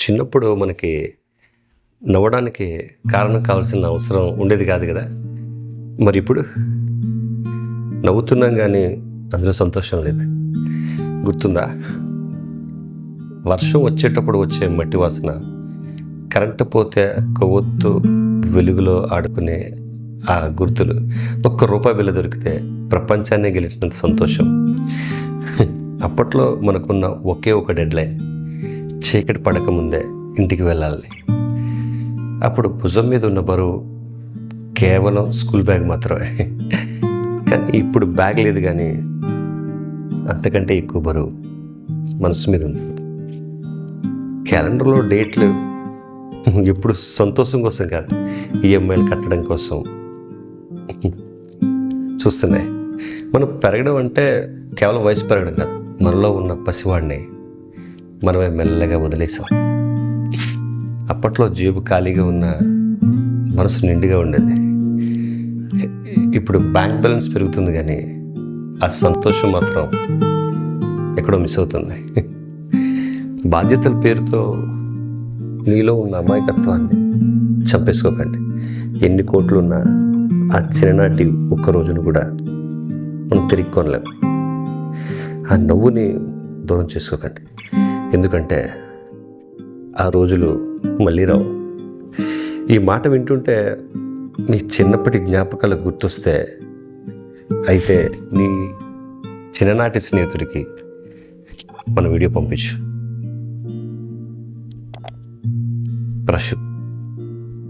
చిన్నప్పుడు మనకి నవ్వడానికి కారణం కావాల్సిన అవసరం ఉండేది కాదు కదా. మరి ఇప్పుడు నవ్వుతున్నాం కానీ అందులో సంతోషం లేదు. గుర్తుందా? వర్షం వచ్చేటప్పుడు వచ్చే మట్టి వాసన, కరెంటు పోతే కొవ్వొత్తు వెలుగులో ఆడుకునే ఆ గుర్తులు, ₹1 బిల్ల దొరికితే ప్రపంచాన్ని గెలిచినంత సంతోషం. అప్పట్లో మనకున్న ఒకే ఒక డెడ్లైన్, చీకటి పడకముందే ఇంటికి వెళ్ళాలి. అప్పుడు భుజం మీద ఉన్న బరువు కేవలం స్కూల్ బ్యాగ్ మాత్రమే. కానీ ఇప్పుడు బ్యాగ్ లేదు, కానీ అంతకంటే ఎక్కువ బరువు మనసు మీద ఉంది. క్యాలెండర్లో డేట్లు ఎప్పుడు సంతోషం కోసం కాదు, ఈఎంఐలు కట్టడం కోసం చూస్తున్నాయి. మనం పెరగడం అంటే కేవలం వయసు పెరగడం కాదు, మనలో ఉన్న పసివాడిని మనమే మెల్లగా వదిలేసాం. అప్పట్లో జేబు ఖాళీగా ఉన్న మనసు నిండుగా ఉండేది. ఇప్పుడు బ్యాంక్ బ్యాలెన్స్ పెరుగుతుంది, కానీ ఆ సంతోషం మాత్రం ఎక్కడో మిస్ అవుతుంది. బాధ్యతల పేరుతో నీలో ఉన్న అమాయకత్వాన్ని చంపేసుకోకండి. ఎన్ని కోట్లున్నా ఆ చిన్ననాటి ఒక్క రోజును కూడా మనం తిరిగి కొనలేం. ఆ నవ్వుని దూరం చేసుకోకండి, ఎందుకంటే ఆ రోజులు మళ్ళీ రావు. ఈ మాట వింటుంటే నీ చిన్నప్పటి జ్ఞాపకాలు గుర్తొస్తే, అయితే నీ చిన్ననాటి స్నేహితుడికి మన వీడియో పంపించు. ప్రశు